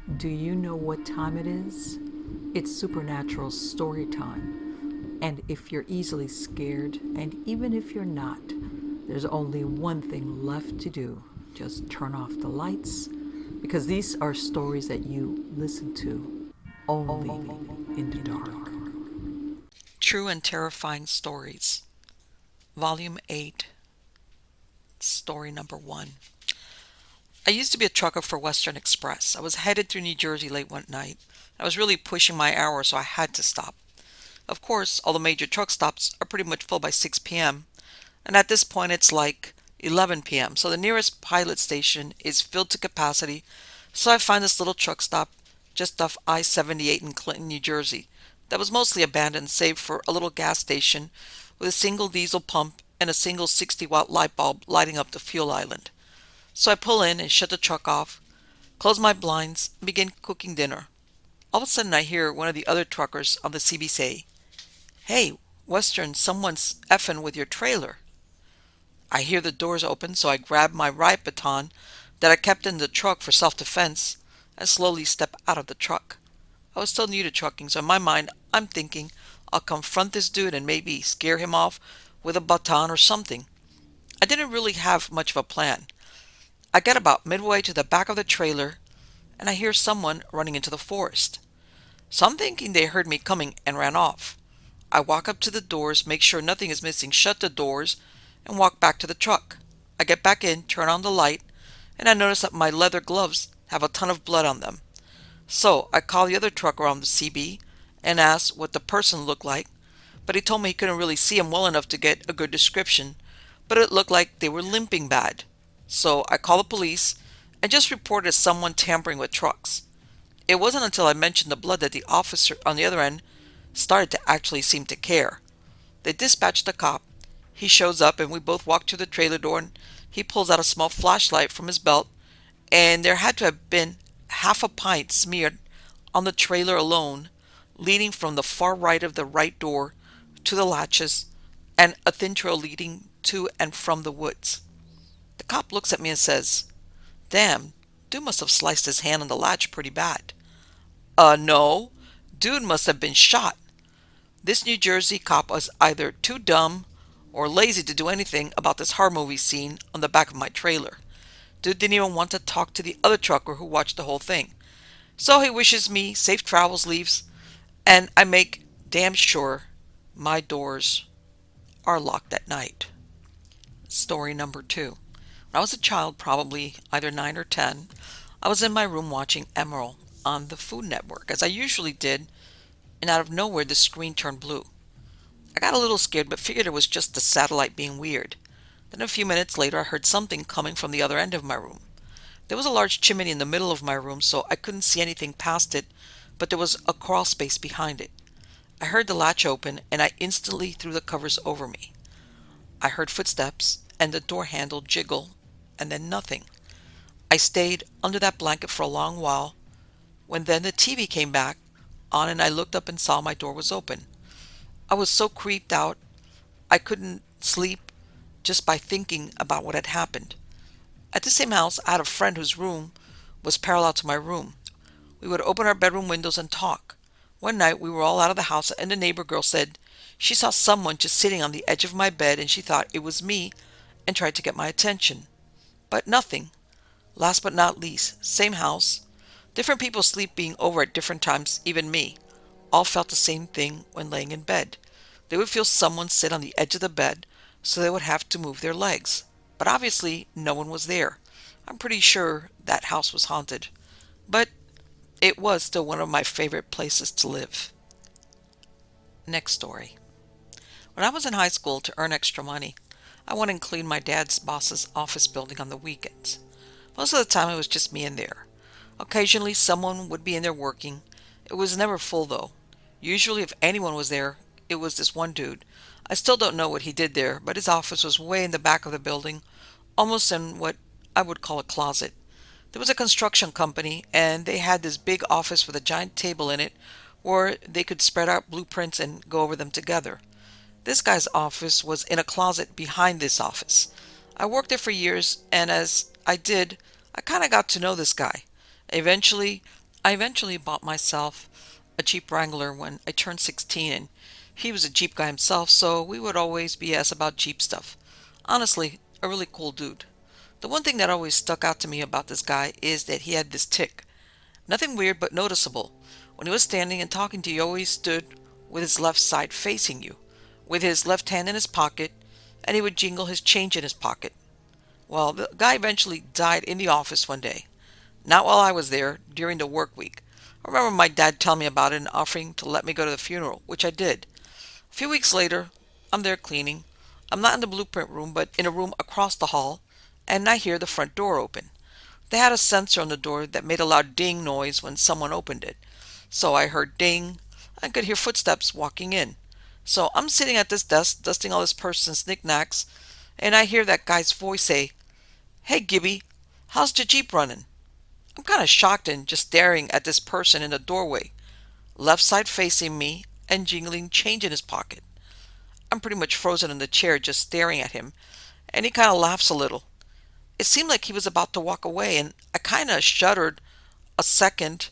Do you know what time it is? It's supernatural story time. And if you're easily scared, and even if you're not, there's only one thing left to do. Just turn off the lights, because these are stories that you listen to only in the dark. True and Terrifying Stories, Volume 8, Story Number 1. I used to be a trucker for Western Express. I was headed through New Jersey late one night. I was really pushing my hour, so I had to stop. Of course, all the major truck stops are pretty much full by 6 p.m., and at this point it's like 11 p.m., so the nearest pilot station is filled to capacity, so I find this little truck stop just off I-78 in Clinton, New Jersey, that was mostly abandoned save for a little gas station with a single diesel pump and a single 60-watt light bulb lighting up the fuel island. So I pull in and shut the truck off, close my blinds, and begin cooking dinner. All of a sudden I hear one of the other truckers on the CB say, "Hey, Western, someone's effing with your trailer." I hear the doors open, so I grab my riot baton that I kept in the truck for self-defense and slowly step out of the truck. I was still new to trucking, so in my mind, I'm thinking I'll confront this dude and maybe scare him off with a baton or something. I didn't really have much of a plan. I get about midway to the back of the trailer and I hear someone running into the forest. So I'm thinking they heard me coming and ran off. I walk up to the doors, make sure nothing is missing, shut the doors, and walk back to the truck. I get back in, turn on the light, and I notice that my leather gloves have a ton of blood on them. So I call the other trucker on the CB and ask what the person looked like, but he told me he couldn't really see him well enough to get a good description, but it looked like they were limping bad. So I called the police and just reported someone tampering with trucks. It wasn't until I mentioned the blood that the officer on the other end started to actually seem to care. They dispatched a cop. He shows up and we both walk to the trailer door and he pulls out a small flashlight from his belt, and there had to have been half a pint smeared on the trailer alone, leading from the far right of the right door to the latches, and a thin trail leading to and from the woods. The cop looks at me and says, "Damn, dude must have sliced his hand on the latch pretty bad." No. Dude must have been shot. This New Jersey cop was either too dumb or lazy to do anything about this horror movie scene on the back of my trailer. Dude didn't even want to talk to the other trucker who watched the whole thing. So he wishes me safe travels, leaves, and I make damn sure my doors are locked at night. Story number 2. When I was a child, probably either 9 or 10, I was in my room watching Emerald on the Food Network, as I usually did, and out of nowhere the screen turned blue. I got a little scared but figured it was just the satellite being weird. Then a few minutes later I heard something coming from the other end of my room. There was a large chimney in the middle of my room, so I couldn't see anything past it, but there was a crawl space behind it. I heard the latch open and I instantly threw the covers over me. I heard footsteps and the door handle jiggle, and then nothing. I stayed under that blanket for a long while, when then the TV came back on and I looked up and saw my door was open. I was so creeped out I couldn't sleep just by thinking about what had happened. At the same house, I had a friend whose room was parallel to my room. We would open our bedroom windows and talk. One night we were all out of the house and the neighbor girl said she saw someone just sitting on the edge of my bed and she thought it was me and tried to get my attention. But nothing. Last but not least, same house. Different people sleeping over at different times, even me. All felt the same thing when laying in bed. They would feel someone sit on the edge of the bed, so they would have to move their legs. But obviously, no one was there. I'm pretty sure that house was haunted. But it was still one of my favorite places to live. Next story. When I was in high school, to earn extra money, I went and cleaned my dad's boss's office building on the weekends. Most of the time it was just me in there. Occasionally someone would be in there working. It was never full though. Usually if anyone was there, it was this one dude. I still don't know what he did there, but his office was way in the back of the building, almost in what I would call a closet. There was a construction company, and they had this big office with a giant table in it where they could spread out blueprints and go over them together. This guy's office was in a closet behind this office. I worked there for years, and as I did, I kind of got to know this guy. Eventually, I eventually bought myself a Jeep Wrangler when I turned 16, and he was a Jeep guy himself, so we would always BS about Jeep stuff. Honestly, a really cool dude. The one thing that always stuck out to me about this guy is that he had this tick. Nothing weird but noticeable. When he was standing and talking to you, he always stood with his left side facing you, with his left hand in his pocket, and he would jingle his change in his pocket. Well, the guy eventually died in the office one day. Not while I was there, during the work week. I remember my dad telling me about it and offering to let me go to the funeral, which I did. A few weeks later, I'm there cleaning. I'm not in the blueprint room, but in a room across the hall, and I hear the front door open. They had a sensor on the door that made a loud ding noise when someone opened it. So I heard ding. I could hear footsteps walking in. So I'm sitting at this desk, dusting all this person's knickknacks, and I hear that guy's voice say, "Hey, Gibby, how's the Jeep running?" I'm kind of shocked and just staring at this person in the doorway, left side facing me and jingling change in his pocket. I'm pretty much frozen in the chair just staring at him, and he kind of laughs a little. It seemed like he was about to walk away, and I kind of shuddered a second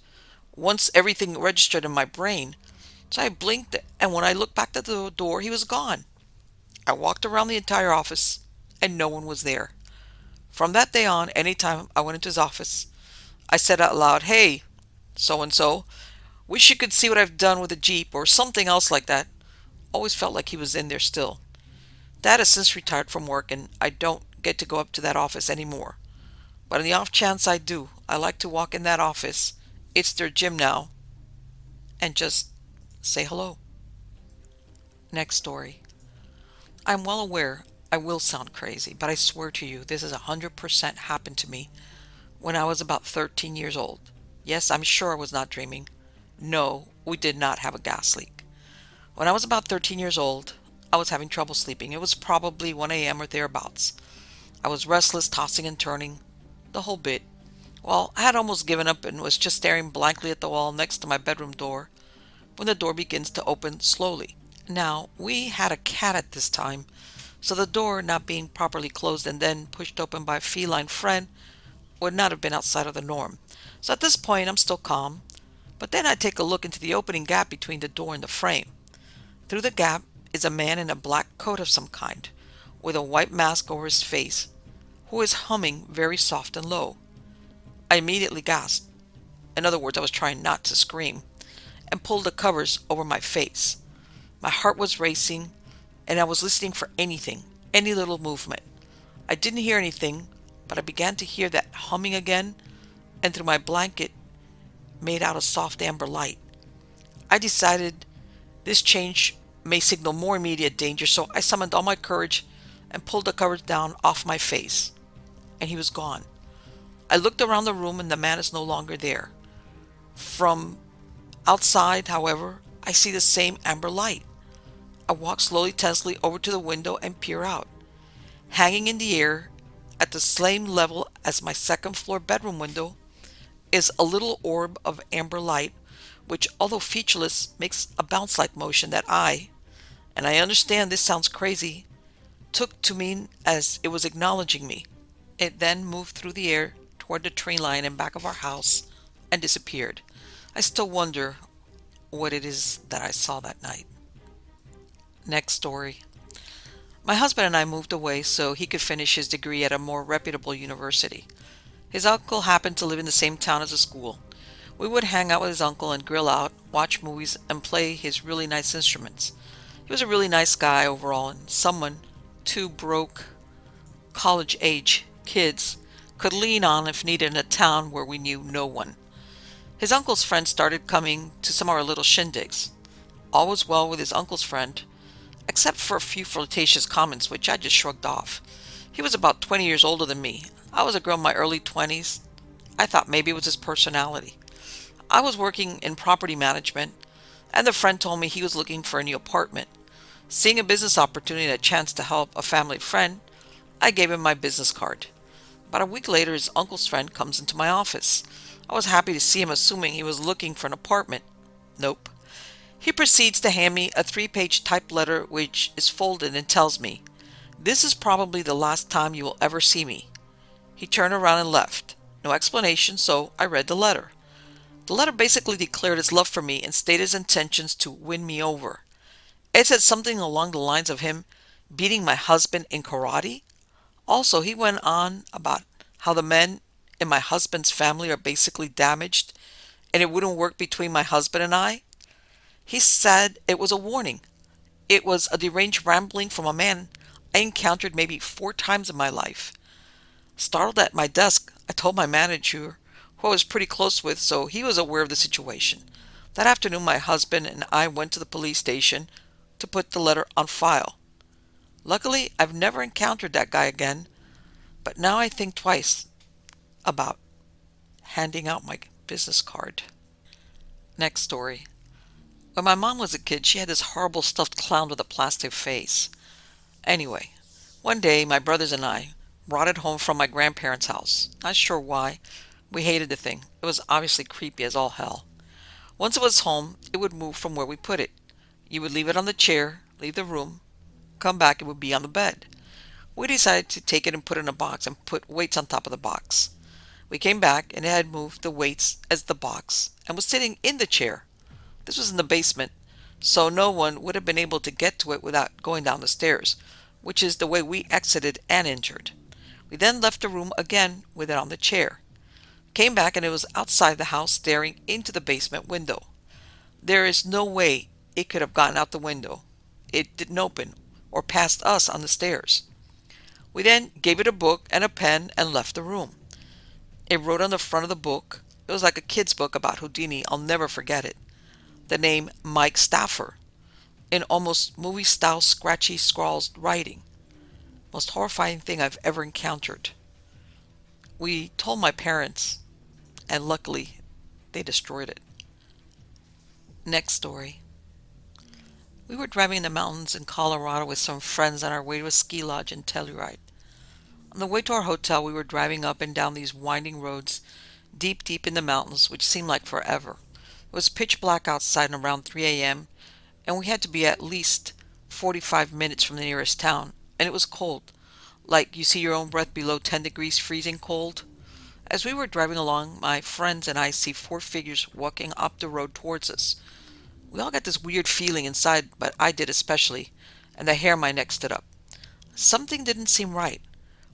once everything registered in my brain. So I blinked, and when I looked back at the door, he was gone. I walked around the entire office, and no one was there. From that day on, anytime I went into his office, I said out loud, "Hey, so and so, wish you could see what I've done with the Jeep," or something else like that. Always felt like he was in there still. Dad has since retired from work, and I don't get to go up to that office anymore. But on the off chance I do, I like to walk in that office. It's their gym now, and just say hello. Next story. I'm well aware I will sound crazy, but I swear to you, this is 100% happened to me when I was about 13 years old. Yes, I'm sure I was not dreaming. No, we did not have a gas leak. When I was about 13 years old, I was having trouble sleeping. It was probably 1 a.m. or thereabouts. I was restless, tossing and turning, the whole bit. Well, I had almost given up and was just staring blankly at the wall next to my bedroom door when the door begins to open slowly. Now, we had a cat at this time, so the door not being properly closed and then pushed open by a feline friend would not have been outside of the norm. So at this point, I'm still calm, but then I take a look into the opening gap between the door and the frame. Through the gap is a man in a black coat of some kind, with a white mask over his face, who is humming very soft and low. I immediately gasped. In other words, I was trying not to scream, and pulled the covers over my face. My heart was racing, and I was listening for anything, any little movement. I didn't hear anything, but I began to hear that humming again, and through my blanket made out a soft amber light. I decided this change may signal more immediate danger, so I summoned all my courage and pulled the covers down off my face, and he was gone. I looked around the room, and the man is no longer there. From outside, however, I see the same amber light. I walk slowly, tensely over to the window and peer out. Hanging in the air, at the same level as my second floor bedroom window, is a little orb of amber light, which, although featureless, makes a bounce-like motion that and I understand this sounds crazy, took to mean as it was acknowledging me. It then moved through the air toward the tree line in back of our house and disappeared. I still wonder what it is that I saw that night. Next story. My husband and I moved away so he could finish his degree at a more reputable university. His uncle happened to live in the same town as the school. We would hang out with his uncle and grill out, watch movies, and play his really nice instruments. He was a really nice guy overall, and someone two broke, college-age kids could lean on if needed in a town where we knew no one. His uncle's friends started coming to some of our little shindigs. All was well with his uncle's friend, except for a few flirtatious comments which I just shrugged off. He was about 20 years older than me. I was a girl in my early 20s. I thought maybe it was his personality. I was working in property management, and the friend told me he was looking for a new apartment. Seeing a business opportunity and a chance to help a family friend, I gave him my business card. About a week later, his uncle's friend comes into my office. I was happy to see him, assuming he was looking for an apartment. Nope. He proceeds to hand me a 3-page typed letter which is folded and tells me, "This is probably the last time you will ever see me." He turned around and left. No explanation, so I read the letter. The letter basically declared his love for me and stated his intentions to win me over. It said something along the lines of him beating my husband in karate. Also, he went on about how the men in my husband's family are basically damaged and it wouldn't work between my husband and I. He said it was a warning. It was a deranged rambling from a man I encountered maybe 4 times in my life. Startled at my desk, I told my manager, who I was pretty close with, so he was aware of the situation. That afternoon, my husband and I went to the police station to put the letter on file. Luckily, I've never encountered that guy again, but now I think twice about handing out my business card. Next story. When my mom was a kid, she had this horrible stuffed clown with a plastic face. Anyway, one day my brothers and I brought it home from my grandparents' house. Not sure why. We hated the thing. It was obviously creepy as all hell. Once it was home, it would move from where we put it. You would leave it on the chair, leave the room, come back, it would be on the bed. We decided to take it and put it in a box and put weights on top of the box. We came back and it had moved the weights as the box and was sitting in the chair. This was in the basement, so no one would have been able to get to it without going down the stairs, which is the way we exited and entered. We then left the room again with it on the chair. Came back and it was outside the house staring into the basement window. There is no way it could have gotten out the window. It didn't open or past us on the stairs. We then gave it a book and a pen and left the room. It wrote on the front of the book, it was like a kid's book about Houdini, I'll never forget it, the name Mike Stauffer, in almost movie-style scratchy scrawled writing. Most horrifying thing I've ever encountered. We told my parents, and luckily they destroyed it. Next story. We were driving in the mountains in Colorado with some friends on our way to a ski lodge in Telluride. On the way to our hotel, we were driving up and down these winding roads, deep in the mountains, which seemed like forever. It was pitch black outside and around 3 a.m., and we had to be at least 45 minutes from the nearest town, and it was cold, like you see your own breath below 10 degrees freezing cold. As we were driving along, my friends and I see 4 figures walking up the road towards us. We all got this weird feeling inside, but I did especially, and the hair on my neck stood up. Something didn't seem right.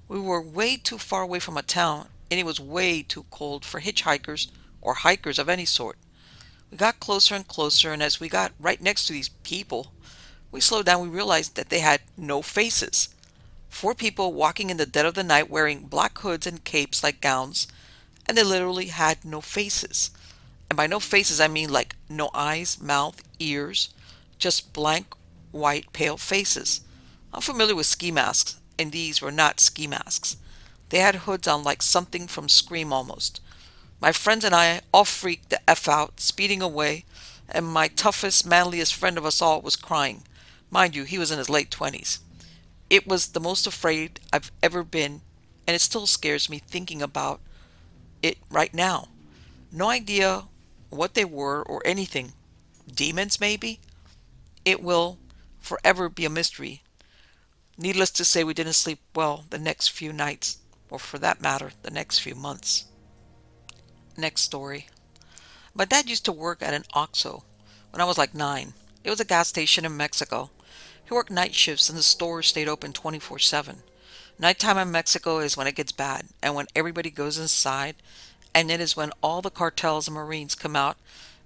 We were way too far away from a town, and it was way too cold for hitchhikers or hikers of any sort. We got closer and closer, and as we got right next to these people, we slowed down. We realized that they had no faces. 4 people walking in the dead of the night wearing black hoods and capes like gowns, and they literally had no faces. And by no faces, I mean like no eyes, mouth, ears, just blank, white, pale faces. I'm familiar with ski masks, and these were not ski masks. They had hoods on like something from Scream almost. My friends and I all freaked the F out, speeding away, and my toughest, manliest friend of us all was crying. Mind you, he was in his late 20s. It was the most afraid I've ever been, and it still scares me thinking about it right now. No idea what they were or anything. Demons, maybe? It will forever be a mystery. Needless to say, we didn't sleep well the next few nights, or for that matter, the next few months. Next story. My dad used to work at an OXXO when I was like 9. It was a gas station in Mexico. He worked night shifts and the store stayed open 24/7. Nighttime in Mexico is when it gets bad and when everybody goes inside, and it is when all the cartels and Marines come out,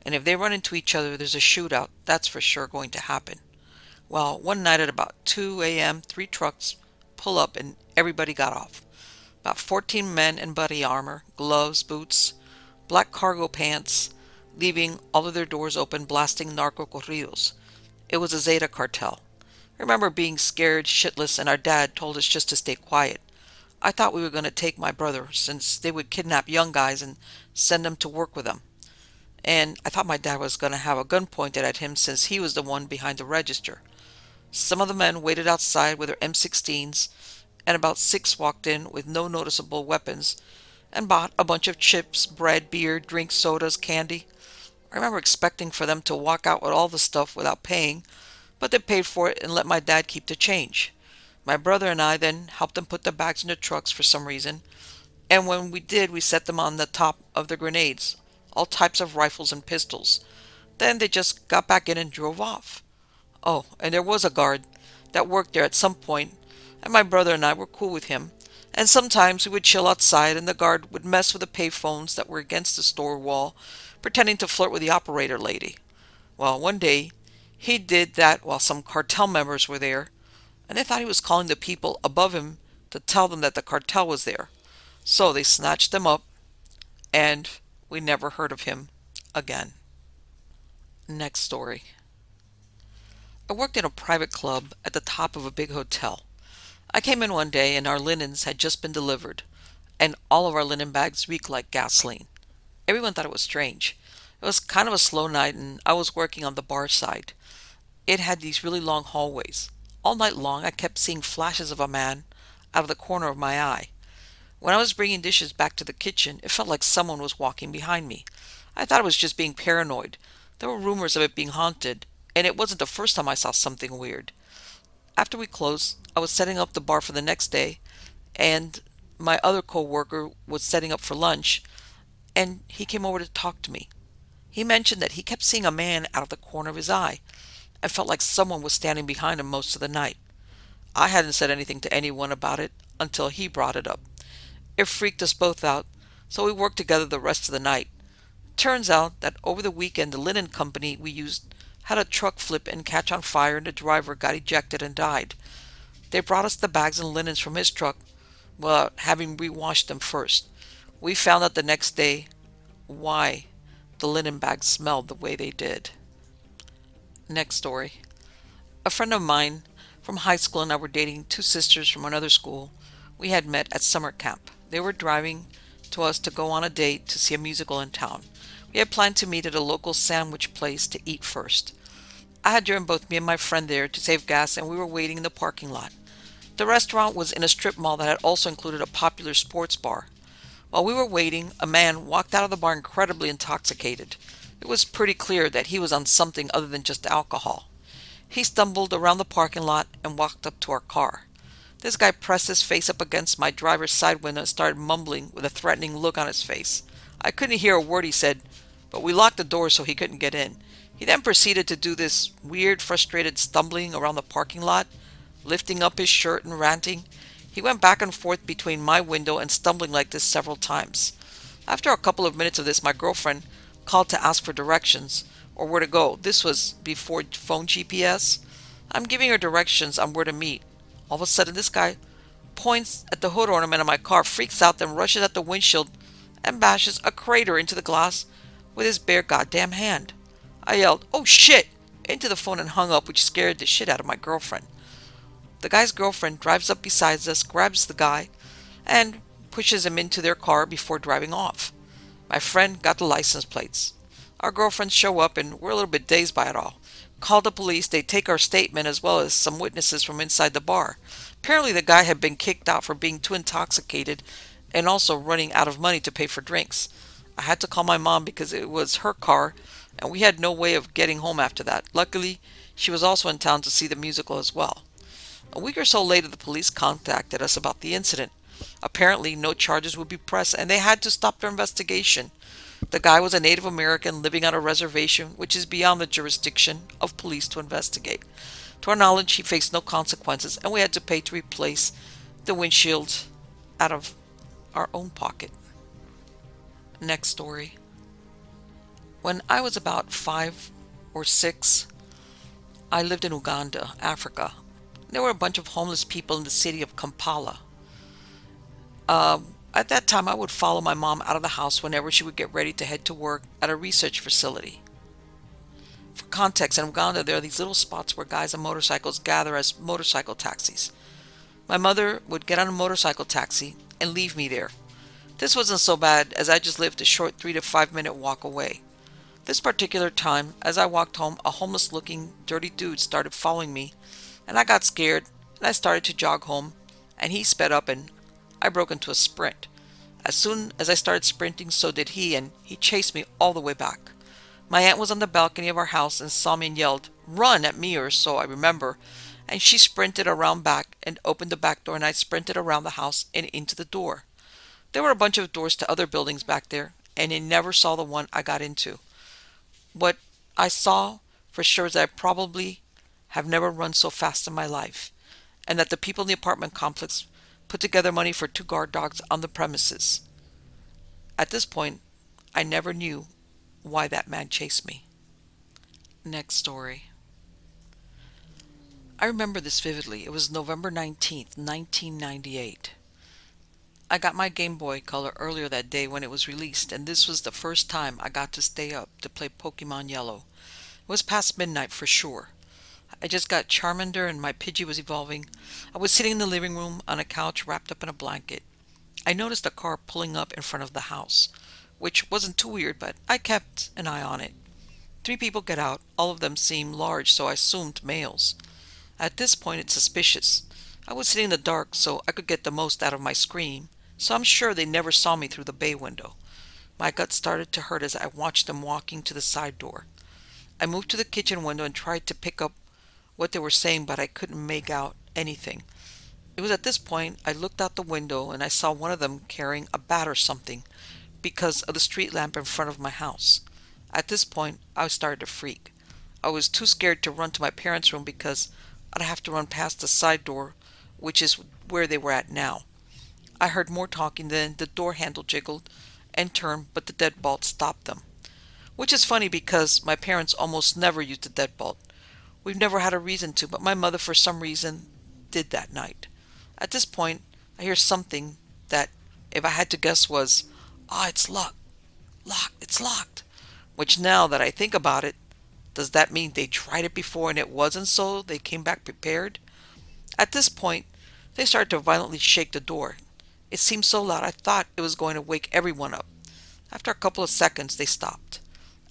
and if they run into each other, there's a shootout. That's for sure going to happen. Well, one night at about 2 a.m., 3 trucks pull up and everybody got off. About 14 men in body armor, gloves, boots, black cargo pants, leaving all of their doors open, blasting narco corridos. It was a Zeta cartel. I remember being scared shitless, and our dad told us just to stay quiet. I thought we were going to take my brother, since they would kidnap young guys and send them to work with them. And I thought my dad was going to have a gun pointed at him since he was the one behind the register. Some of the men waited outside with their M16s, and about 6 walked in with no noticeable weapons and bought a bunch of chips, bread, beer, drinks, sodas, candy. I remember expecting for them to walk out with all the stuff without paying, but they paid for it and let my dad keep the change. My brother and I then helped them put the bags in the trucks for some reason, and when we did, we set them on the top of the grenades, all types of rifles and pistols. Then they just got back in and drove off. Oh, and there was a guard that worked there at some point, and my brother and I were cool with him. And sometimes we would chill outside, and the guard would mess with the payphones that were against the store wall, pretending to flirt with the operator lady. Well, one day, he did that while some cartel members were there, and they thought he was calling the people above him to tell them that the cartel was there. So they snatched him up, and we never heard of him again. Next story. I worked in a private club at the top of a big hotel. I came in one day and our linens had just been delivered, and all of our linen bags reeked like gasoline. Everyone thought it was strange. It was kind of a slow night and I was working on the bar side. It had these really long hallways. All night long I kept seeing flashes of a man out of the corner of my eye. When I was bringing dishes back to the kitchen, it felt like someone was walking behind me. I thought I was just being paranoid. There were rumors of it being haunted, and it wasn't the first time I saw something weird. After we closed, I was setting up the bar for the next day, and my other coworker was setting up for lunch, and he came over to talk to me. He mentioned that he kept seeing a man out of the corner of his eye, and felt like someone was standing behind him most of the night. I hadn't said anything to anyone about it until he brought it up. It freaked us both out, so we worked together the rest of the night. Turns out that over the weekend the linen company we used had a truck flip and catch on fire and the driver got ejected and died. They brought us the bags and linens from his truck without having re-washed them first. We found out the next day why the linen bags smelled the way they did. Next story. A friend of mine from high school and I were dating two sisters from another school. We had met at summer camp. They were driving to us to go on a date to see a musical in town. We had planned to meet at a local sandwich place to eat first. I had driven both me and my friend there to save gas and we were waiting in the parking lot. The restaurant was in a strip mall that had also included a popular sports bar. While we were waiting, a man walked out of the bar incredibly intoxicated. It was pretty clear that he was on something other than just alcohol. He stumbled around the parking lot and walked up to our car. This guy pressed his face up against my driver's side window and started mumbling with a threatening look on his face. I couldn't hear a word he said, but we locked the door so he couldn't get in. He then proceeded to do this weird, frustrated stumbling around the parking lot, lifting up his shirt and ranting. He went back and forth between my window and stumbling like this several times. After a couple of minutes of this, my girlfriend called to ask for directions or where to go. This was before phone GPS. I'm giving her directions on where to meet. All of a sudden, this guy points at the hood ornament of my car, freaks out, then rushes at the windshield and bashes a crater into the glass with his bare goddamn hand. I yelled, "Oh shit!" into the phone and hung up, which scared the shit out of my girlfriend. The guy's girlfriend drives up beside us, grabs the guy, and pushes him into their car before driving off. My friend got the license plates. Our girlfriends show up and we're a little bit dazed by it all. Call the police, they take our statement as well as some witnesses from inside the bar. Apparently the guy had been kicked out for being too intoxicated and also running out of money to pay for drinks. I had to call my mom because it was her car and we had no way of getting home after that. Luckily, she was also in town to see the musical as well. A week or so later, the police contacted us about the incident. Apparently, no charges would be pressed and they had to stop their investigation. The guy was a Native American living on a reservation, which is beyond the jurisdiction of police to investigate. To our knowledge, he faced no consequences, and we had to pay to replace the windshield out of our own pocket. Next story. When I was about 5 or 6, I lived in Uganda, Africa. There were a bunch of homeless people in the city of Kampala. At that time, I would follow my mom out of the house whenever she would get ready to head to work at a research facility. For context, in Uganda, there are these little spots where guys on motorcycles gather as motorcycle taxis. My mother would get on a motorcycle taxi and leave me there. This wasn't so bad as I just lived a short 3 to 5 minute walk away. This particular time, as I walked home, a homeless-looking, dirty dude started following me, and I got scared, and I started to jog home, and he sped up, and I broke into a sprint. As soon as I started sprinting, so did he, and he chased me all the way back. My aunt was on the balcony of our house and saw me and yelled, "Run!" at me, or so I remember, and she sprinted around back and opened the back door, and I sprinted around the house and into the door. There were a bunch of doors to other buildings back there, and he never saw the one I got into. What I saw for sure is that I probably have never run so fast in my life, and that the people in the apartment complex put together money for 2 guard dogs on the premises. At this point, I never knew why that man chased me. Next story. I remember this vividly. It was November 19th, 1998. I got my Game Boy Color earlier that day when it was released, and this was the first time I got to stay up to play Pokemon Yellow. It was past midnight for sure. I just got Charmander and my Pidgey was evolving. I was sitting in the living room on a couch wrapped up in a blanket. I noticed a car pulling up in front of the house, which wasn't too weird, but I kept an eye on it. 3 people get out. All of them seemed large, so I assumed males. At this point, it's suspicious. I was sitting in the dark, so I could get the most out of my scream, so I'm sure they never saw me through the bay window. My gut started to hurt as I watched them walking to the side door. I moved to the kitchen window and tried to pick up what they were saying, but I couldn't make out anything. It was at this point I looked out the window and I saw one of them carrying a bat or something because of the street lamp in front of my house. At this point, I started to freak. I was too scared to run to my parents' room because I'd have to run past the side door, which is where they were at now. I heard more talking, then the door handle jiggled and turned, but the deadbolt stopped them. Which is funny because my parents almost never used the deadbolt. We've never had a reason to, but my mother, for some reason, did that night. At this point, I hear something that, if I had to guess, was, "Ah, it's locked, it's locked." Which, now that I think about it, does that mean they tried it before and it wasn't, so they came back prepared? At this point, they started to violently shake the door. It seemed so loud I thought it was going to wake everyone up. After a couple of seconds, they stopped.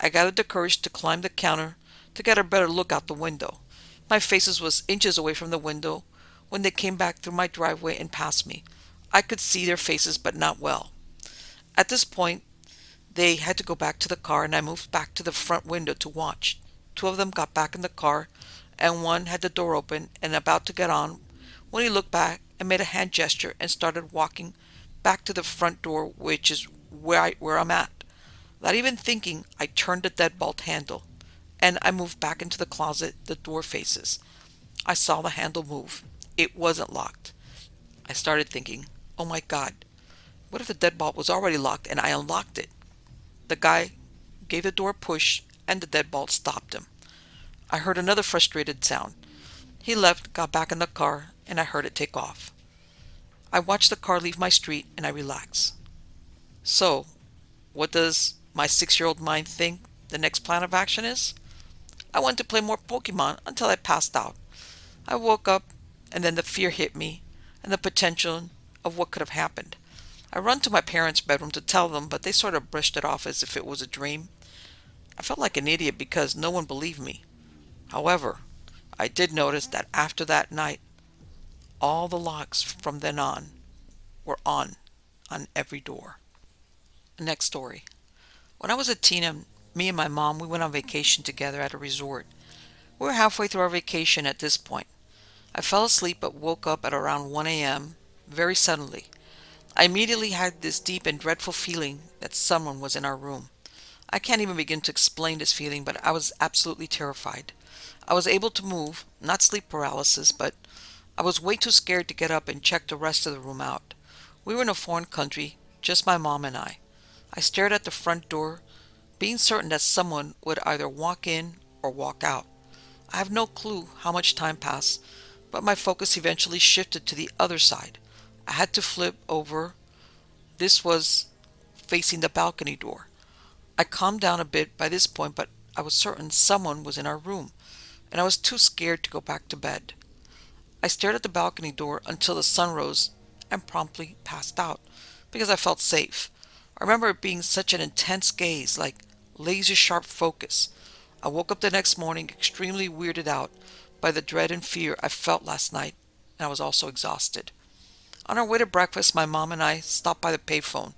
I gathered the courage to climb the counter to get a better look out the window. My face was inches away from the window when they came back through my driveway and passed me. I could see their faces, but not well. At this point, they had to go back to the car, and I moved back to the front window to watch. 2 of them got back in the car, and one had the door open and about to get on when he looked back and made a hand gesture and started walking back to the front door, which is where I'm at. Not even thinking, I turned the deadbolt handle, and I moved back into the closet the door faces. I saw the handle move. It wasn't locked. I started thinking, oh my God, what if the deadbolt was already locked and I unlocked it? The guy gave the door a push, and the deadbolt stopped him. I heard another frustrated sound. He left, got back in the car, and I heard it take off. I watched the car leave my street, and I relaxed. So, what does my 6-year-old mind think the next plan of action is? I went to play more Pokemon until I passed out. I woke up, and then the fear hit me, and the potential of what could have happened. I ran to my parents' bedroom to tell them, but they sort of brushed it off as if it was a dream. I felt like an idiot because no one believed me. However, I did notice that after that night, all the locks from then on were on every door. Next story. When I was a teen, me and my mom, we went on vacation together at a resort. We were halfway through our vacation at this point. I fell asleep but woke up at around 1 a.m. very suddenly. I immediately had this deep and dreadful feeling that someone was in our room. I can't even begin to explain this feeling, but I was absolutely terrified. I was able to move, not sleep paralysis, but I was way too scared to get up and check the rest of the room out. We were in a foreign country, just my mom and I. I stared at the front door, being certain that someone would either walk in or walk out. I have no clue how much time passed, but my focus eventually shifted to the other side. I had to flip over. This was facing the balcony door. I calmed down a bit by this point, but I was certain someone was in our room, and I was too scared to go back to bed. I stared at the balcony door until the sun rose and promptly passed out because I felt safe. I remember it being such an intense gaze, like laser sharp focus. I woke up the next morning extremely weirded out by the dread and fear I felt last night, and I was also exhausted. On our way to breakfast, my mom and I stopped by the payphone.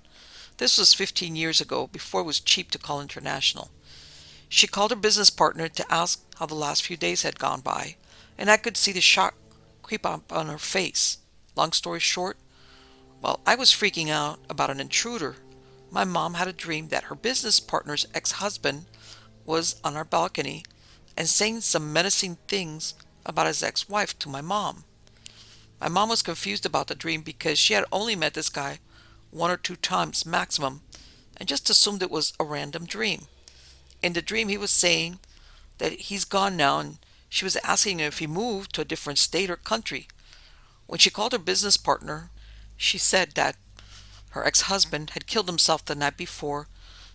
This was 15 years ago, before it was cheap to call international. She called her business partner to ask how the last few days had gone by, and I could see the shock creep up on her face. Long story short, while I was freaking out about an intruder, my mom had a dream that her business partner's ex-husband was on our balcony and saying some menacing things about his ex-wife to my mom. My mom was confused about the dream because she had only met this guy 1 or 2 times maximum and just assumed it was a random dream. In the dream, he was saying that he's gone now, and she was asking him if he moved to a different state or country. When she called her business partner, she said that her ex-husband had killed himself the night before,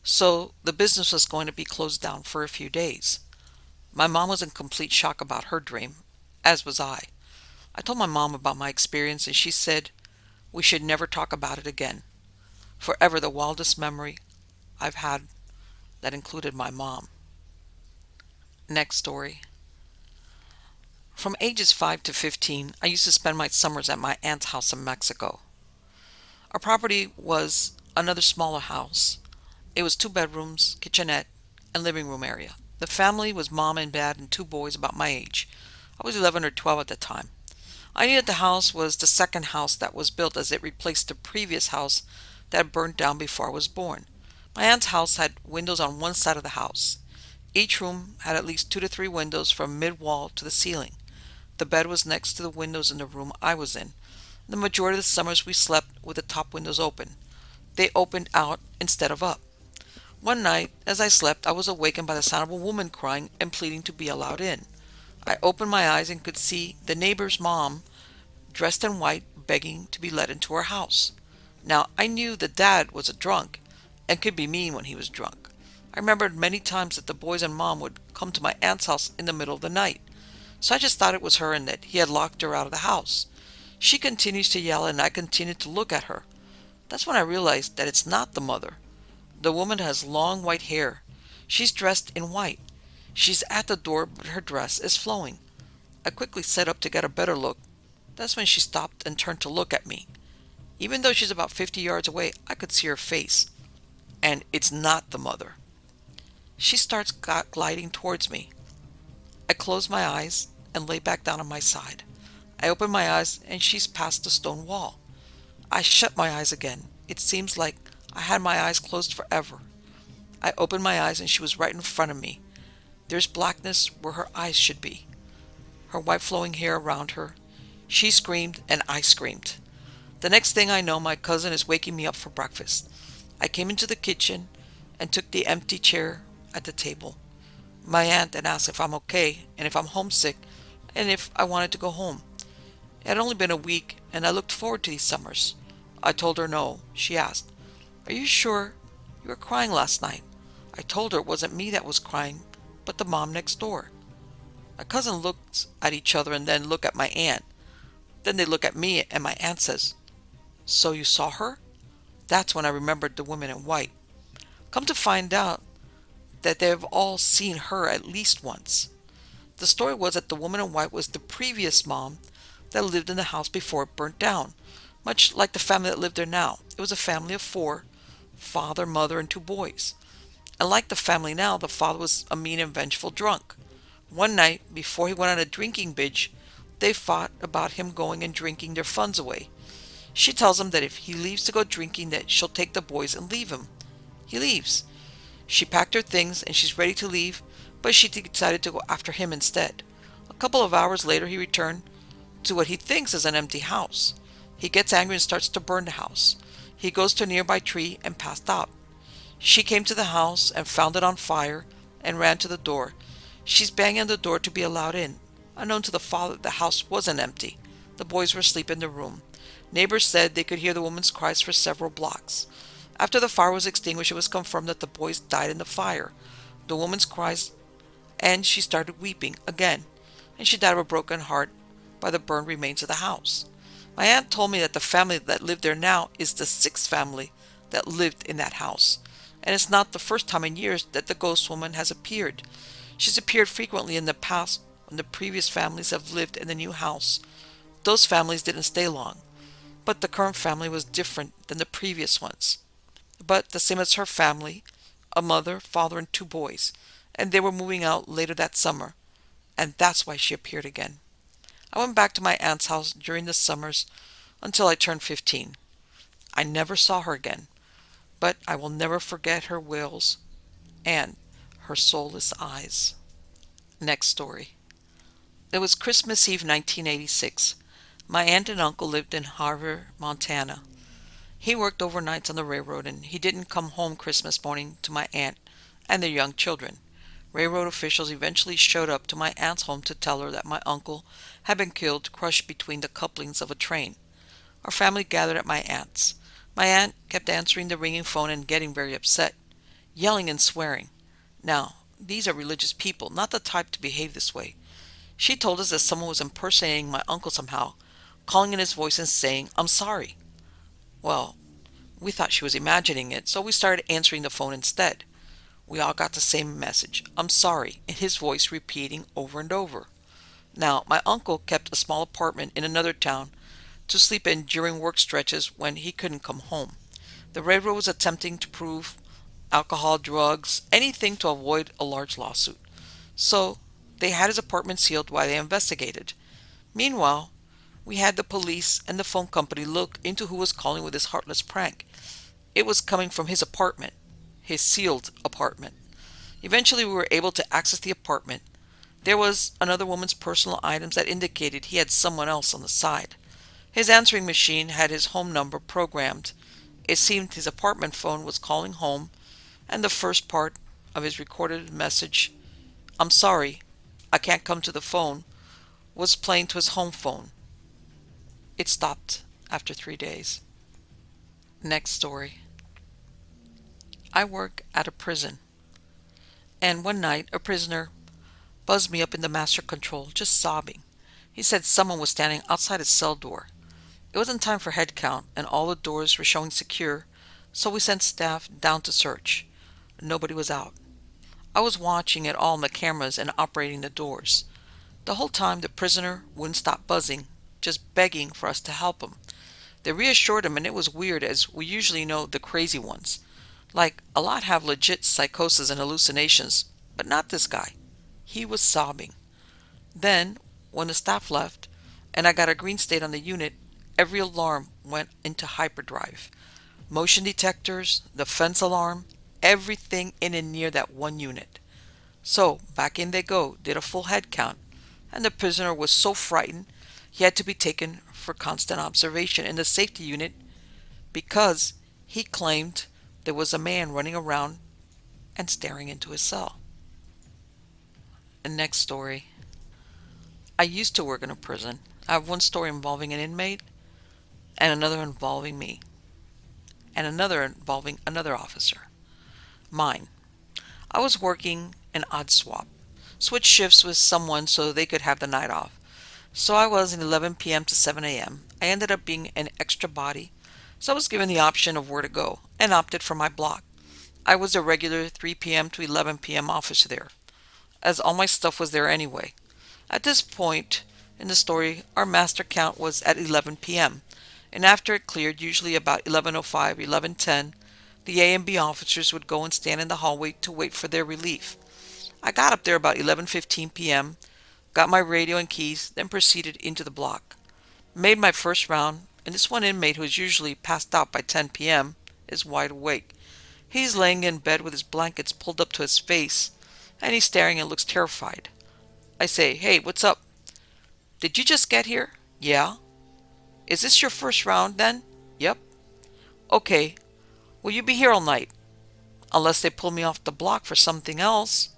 so the business was going to be closed down for a few days. My mom was in complete shock about her dream, as was I. I told my mom about my experience, and she said we should never talk about it again. Forever the wildest memory I've had that included my mom. Next story. From ages 5 to 15, I used to spend my summers at my aunt's house in Mexico. Our property was another smaller house. It was 2 bedrooms, kitchenette, and living room area. The family was mom and dad and 2 boys about my age. I was 11 or 12 at the time. I knew that the house was the second house that was built as it replaced the previous house that had burned down before I was born. My aunt's house had windows on one side of the house. Each room had at least 2 to 3 windows from mid-wall to the ceiling. The bed was next to the windows in the room I was in. The majority of the summers we slept with the top windows open. They opened out instead of up. One night, as I slept, I was awakened by the sound of a woman crying and pleading to be allowed in. I opened my eyes and could see the neighbor's mom, dressed in white, begging to be let into her house. Now, I knew the dad was a drunk and could be mean when he was drunk. I remembered many times that the boys and mom would come to my aunt's house in the middle of the night. So I just thought it was her and that he had locked her out of the house. She continues to yell and I continued to look at her. That's when I realized that it's not the mother. The woman has long white hair. She's dressed in white. She's at the door, but her dress is flowing. I quickly set up to get a better look. That's when she stopped and turned to look at me. Even though she's about 50 yards away, I could see her face. And it's not the mother. She starts gliding towards me. I close my eyes and lay back down on my side. I open my eyes and she's past the stone wall. I shut my eyes again. It seems like I had my eyes closed forever. I opened my eyes and she was right in front of me. There's blackness where her eyes should be. Her white flowing hair around her. She screamed and I screamed. The next thing I know, my cousin is waking me up for breakfast. I came into the kitchen and took the empty chair at the table. My aunt and asked if I'm okay and if I'm homesick and if I wanted to go home. It had only been a week and I looked forward to these summers. I told her no. She asked, "Are you sure you were crying last night?" I told her it wasn't me that was crying, but the mom next door. My cousin looked at each other and then look at my aunt. Then they look at me and my aunt says, "So you saw her?" That's when I remembered the woman in white. Come to find out that they've all seen her at least once. The story was that the woman in white was the previous mom that lived in the house before it burnt down, much like the family that lived there now. It was a family of 4, father, mother, and 2 boys. And like the family now, the father was a mean and vengeful drunk. One night, before he went on a drinking binge, they fought about him going and drinking their funds away. She tells him that if he leaves to go drinking, that she'll take the boys and leave him. He leaves. She packed her things and she's ready to leave, but she decided to go after him instead. A couple of hours later, he returned to what he thinks is an empty house. He gets angry and starts to burn the house. He goes to a nearby tree and passed out. She came to the house and found it on fire and ran to the door. She's banging on the door to be allowed in. Unknown to the father, the house wasn't empty. The boys were asleep in the room. Neighbors said they could hear the woman's cries for several blocks. After the fire was extinguished, it was confirmed that the boys died in the fire. The woman's cries, and she started weeping again, and she died of a broken heart by the burned remains of the house. My aunt told me that the family that lived there now is the 6th family that lived in that house, and it's not the first time in years that the ghost woman has appeared. She's appeared frequently in the past when the previous families have lived in the new house. Those families didn't stay long, but the current family was different than the previous ones. But the same as her family, a mother, father, and 2 boys, and they were moving out later that summer, and that's why she appeared again. I went back to my aunt's house during the summers until I turned 15. I never saw her again. but I will never forget her wails and her soulless eyes. Next story. It was Christmas Eve 1986. My aunt and uncle lived in Harvard, Montana. He worked overnights on the railroad and he didn't come home Christmas morning to my aunt and their young children. Railroad officials eventually showed up to my aunt's home to tell her that my uncle had been killed crushed between the couplings of a train. Our family gathered at my aunt's. My aunt kept answering the ringing phone and getting very upset, yelling and swearing. Now, these are religious people, not the type to behave this way. She told us that someone was impersonating my uncle somehow, calling in his voice and saying, "I'm sorry." Well, we thought she was imagining it, so we started answering the phone instead. We all got the same message, "I'm sorry," in his voice repeating over and over. Now, my uncle kept a small apartment in another town to sleep in during work stretches when he couldn't come home. The railroad was attempting to prove alcohol, drugs, anything to avoid a large lawsuit. So, they had his apartment sealed while they investigated. Meanwhile, we had the police and the phone company look into who was calling with this heartless prank. It was coming from his apartment, his sealed apartment. Eventually, we were able to access the apartment. There was another woman's personal items that indicated he had someone else on the side. His answering machine had his home number programmed. It seemed his apartment phone was calling home, and the first part of his recorded message, "I'm sorry, I can't come to the phone," was playing to his home phone. It stopped after 3 days. Next story. I work at a prison, and one night a prisoner buzzed me up in the master control, just sobbing. He said someone was standing outside his cell door. It wasn't time for head count, and all the doors were showing secure, so we sent staff down to search. Nobody was out. I was watching it all on the cameras and operating the doors. The whole time the prisoner wouldn't stop buzzing, just begging for us to help him. They reassured him, and it was weird as we usually know the crazy ones. Like, a lot have legit psychosis and hallucinations, but not this guy. He was sobbing. Then, when the staff left, and I got a green state on the unit, every alarm went into hyperdrive. Motion detectors, the fence alarm, everything in and near that one unit. So, back in they go, did a full head count, and the prisoner was so frightened he had to be taken for constant observation in the safety unit because he claimed there was a man running around and staring into his cell. And next story. I used to work in a prison. I have one story involving an inmate, and another involving me, and another involving another officer. Mine. I was working an odd swap. Switched shifts with someone so they could have the night off. So I was in 11 p.m. to 7 a.m. I ended up being an extra body, so I was given the option of where to go, and opted for my block. I was a regular 3 p.m. to 11 p.m. officer there, as all my stuff was there anyway. At this point in the story, our master count was at 11 p.m., and after it cleared, usually about 11:05, 11:10, the A and B officers would go and stand in the hallway to wait for their relief. I got up there about 11:15 p.m., got my radio and keys, then proceeded into the block. Made my first round, and this one inmate who is usually passed out by 10 p.m. is wide awake. He's laying in bed with his blankets pulled up to his face, and he's staring and looks terrified. I say, "Hey, what's up? Did you just get here?" "Yeah." "Is this your first round, then?" "Yep." "Okay. Will you be here all night?" "Unless they pull me off the block for something else."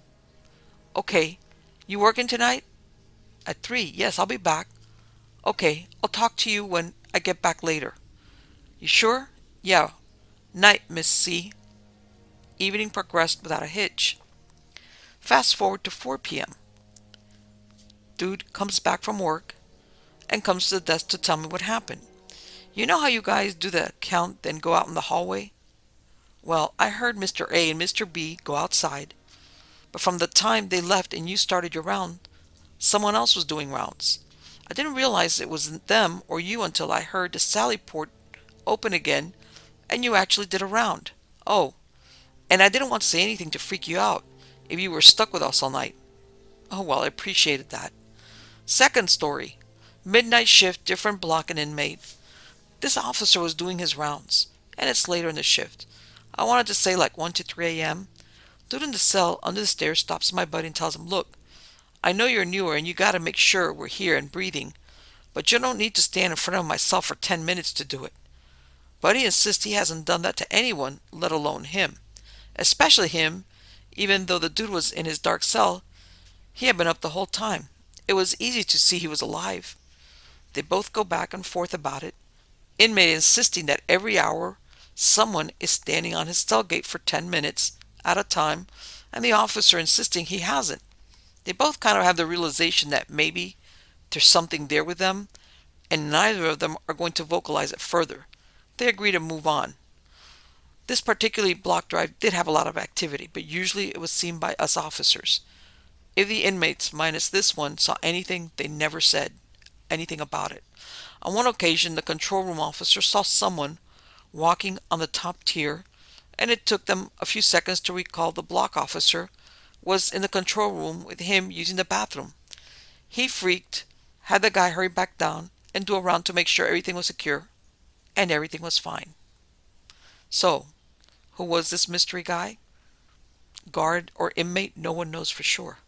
"Okay. You working tonight?" "At 3. Yes, I'll be back." "Okay. I'll talk to you when I get back later." "You sure?" "Yeah. Night, Miss C." Evening progressed without a hitch. Fast forward to 4 p.m. Dude comes back from work and comes to the desk to tell me what happened. "You know how you guys do the count, then go out in the hallway? Well, I heard Mr. A and Mr. B go outside, but from the time they left and you started your round, someone else was doing rounds. I didn't realize it was them or you until I heard the sally port open again and you actually did a round. Oh, and I didn't want to say anything to freak you out if you were stuck with us all night." "Oh, well, I appreciated that." Second story. Midnight shift, different block and inmate. This officer was doing his rounds, and it's later in the shift. I wanted to say like 1 to 3 a.m. Dude in the cell under the stairs stops my buddy and tells him, "Look, I know you're newer and you gotta make sure we're here and breathing, but you don't need to stand in front of my cell for 10 minutes to do it." Buddy insists he hasn't done that to anyone, let alone him. Especially him, even though the dude was in his dark cell, he had been up the whole time. It was easy to see he was alive. They both go back and forth about it. Inmate insisting that every hour someone is standing on his cell gate for 10 minutes at a time, and the officer insisting he hasn't. They both kind of have the realization that maybe there's something there with them, and neither of them are going to vocalize it further. They agree to move on. This particular block drive did have a lot of activity, but usually it was seen by us officers. If the inmates, minus this one, saw anything, they never said anything about it. On one occasion, the control room officer saw someone walking on the top tier, and it took them a few seconds to recall the block officer was in the control room with him using the bathroom. He freaked, had the guy hurry back down and do a round to make sure everything was secure, and everything was fine. So, who was this mystery guy? Guard or inmate? No one knows for sure.